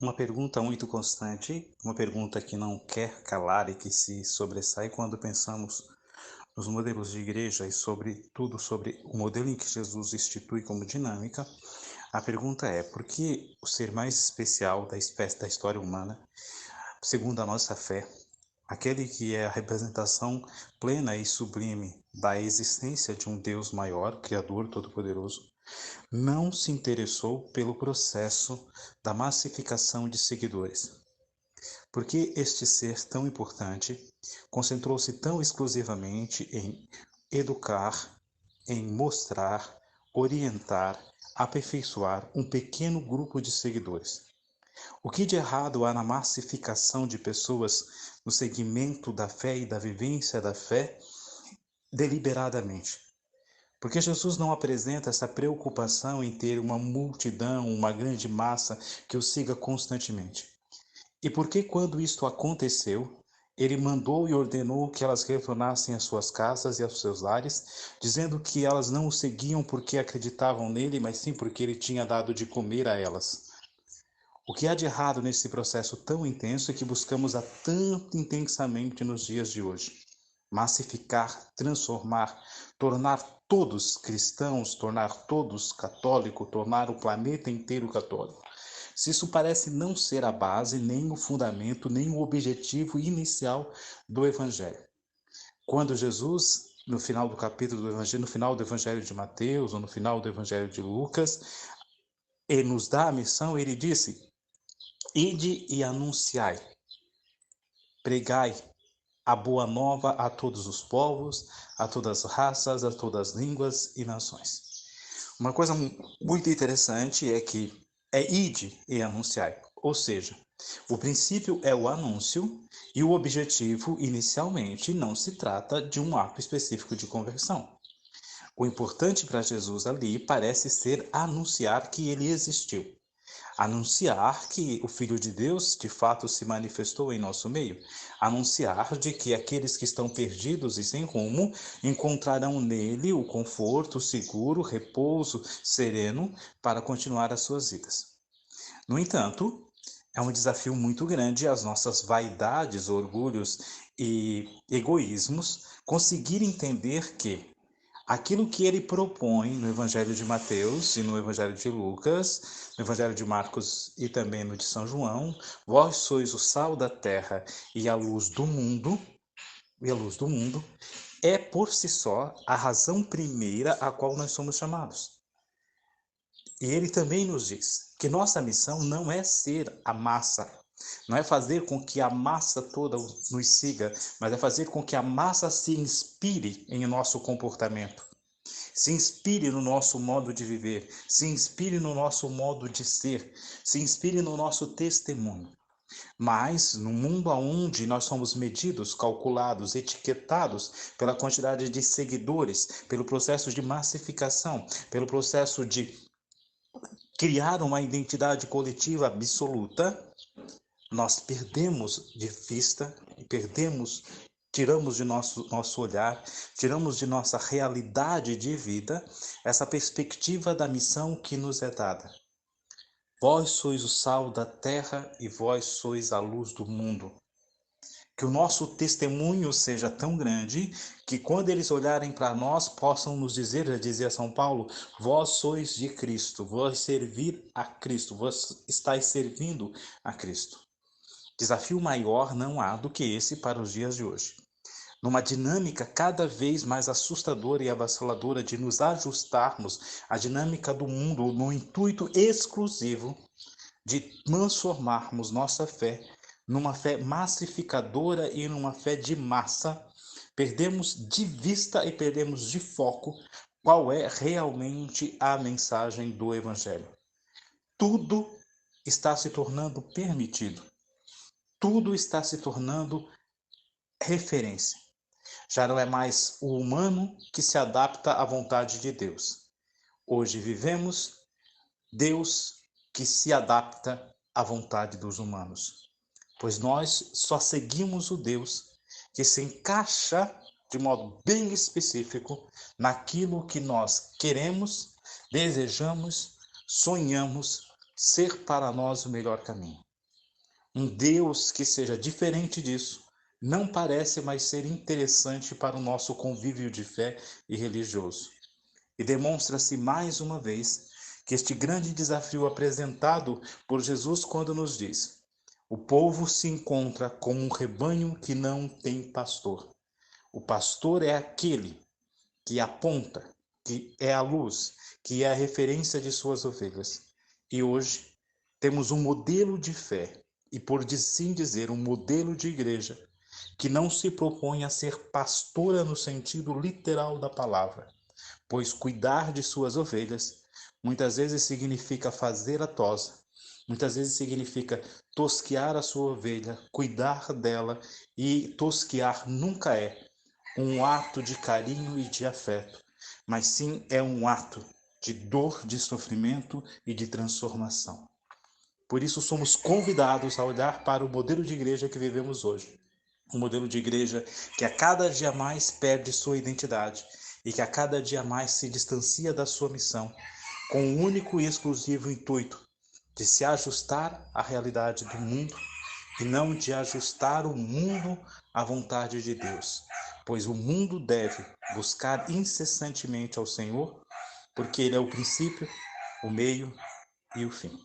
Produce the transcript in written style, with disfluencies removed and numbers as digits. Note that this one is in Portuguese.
Uma pergunta muito constante, uma pergunta que não quer calar e que se sobressai quando pensamos nos modelos de igreja e sobretudo sobre o modelo em que Jesus institui como dinâmica. A pergunta é: por que o ser mais especial da espécie da história humana, segundo a nossa fé, aquele que é a representação plena e sublime da existência de um Deus maior, Criador Todo-Poderoso, não se interessou pelo processo da massificação de seguidores? Por que este ser tão importante concentrou-se tão exclusivamente em educar, em mostrar, orientar, aperfeiçoar um pequeno grupo de seguidores? O que de errado há na massificação de pessoas no segmento da fé e da vivência da fé deliberadamente? Porque Jesus não apresenta essa preocupação em ter uma multidão, uma grande massa que o siga constantemente. E porque quando isto aconteceu, ele mandou e ordenou que elas retornassem às suas casas e aos seus lares, dizendo que elas não o seguiam porque acreditavam nele, mas sim porque ele tinha dado de comer a elas. O que há de errado nesse processo tão intenso e que buscamos há tanto intensamente nos dias de hoje? Massificar, transformar, tornar todos cristãos, tornar todos católicos, tornar o planeta inteiro católico. Se isso parece não ser a base, nem o fundamento, nem o objetivo inicial do Evangelho. Quando Jesus, no final do capítulo do Evangelho, no final do Evangelho de Mateus, ou no final do Evangelho de Lucas, ele nos dá a missão, ele disse: ide e anunciai, pregai a boa nova a todos os povos, a todas as raças, a todas as línguas e nações. Uma coisa muito interessante é que é ide e anunciai, ou seja, o princípio é o anúncio e o objetivo, inicialmente, não se trata de um ato específico de conversão. O importante para Jesus ali parece ser anunciar que ele existiu. Anunciar que o Filho de Deus de fato se manifestou em nosso meio. Anunciar de que aqueles que estão perdidos e sem rumo encontrarão nele o conforto, o seguro, o repouso sereno para continuar as suas vidas. No entanto, é um desafio muito grande às nossas vaidades, orgulhos e egoísmos conseguir entender que aquilo que ele propõe no Evangelho de Mateus e no Evangelho de Lucas, no Evangelho de Marcos e também no de São João, vós sois o sal da terra e a luz do mundo, é por si só a razão primeira a qual nós somos chamados. E ele também nos diz que nossa missão não é ser a massa, não é fazer com que a massa toda nos siga, mas é fazer com que a massa se inspire em nosso comportamento, se inspire no nosso modo de viver, se inspire no nosso modo de ser, se inspire no nosso testemunho. Mas, no mundo onde nós somos medidos, calculados, etiquetados pela quantidade de seguidores, pelo processo de massificação, pelo processo de criar uma identidade coletiva absoluta, nós perdemos de vista e tiramos de nosso olhar, tiramos de nossa realidade de vida essa perspectiva da missão que nos é dada. Vós sois o sal da terra e vós sois a luz do mundo. Que o nosso testemunho seja tão grande que quando eles olharem para nós possam nos dizer, já dizia São Paulo, vós sois de Cristo, vós servir a Cristo, vós estáis servindo a Cristo. Desafio maior não há do que esse para os dias de hoje. Numa dinâmica cada vez mais assustadora e avassaladora de nos ajustarmos à dinâmica do mundo no intuito exclusivo de transformarmos nossa fé numa fé massificadora e numa fé de massa, perdemos de vista e perdemos de foco qual é realmente a mensagem do Evangelho. Tudo está se tornando permitido. Tudo está se tornando referência. Já não é mais o humano que se adapta à vontade de Deus. Hoje vivemos Deus que se adapta à vontade dos humanos. Pois nós só seguimos o Deus que se encaixa de modo bem específico naquilo que nós queremos, desejamos, sonhamos ser para nós o melhor caminho. Um Deus que seja diferente disso não parece mais ser interessante para o nosso convívio de fé e religioso. E demonstra-se mais uma vez que este grande desafio apresentado por Jesus quando nos diz: o povo se encontra como um rebanho que não tem pastor. O pastor é aquele que aponta, que é a luz, que é a referência de suas ovelhas. E hoje temos um modelo de fé e, por assim dizer, um modelo de igreja que não se propõe a ser pastora no sentido literal da palavra, pois cuidar de suas ovelhas muitas vezes significa fazer a tosa, muitas vezes significa tosquear a sua ovelha, cuidar dela, e tosquear nunca é um ato de carinho e de afeto, mas sim é um ato de dor, de sofrimento e de transformação. Por isso somos convidados a olhar para o modelo de igreja que vivemos hoje. Um modelo de igreja que a cada dia mais perde sua identidade e que a cada dia mais se distancia da sua missão, com o único e exclusivo intuito de se ajustar à realidade do mundo e não de ajustar o mundo à vontade de Deus, pois o mundo deve buscar incessantemente ao Senhor, porque Ele é o princípio, o meio e o fim.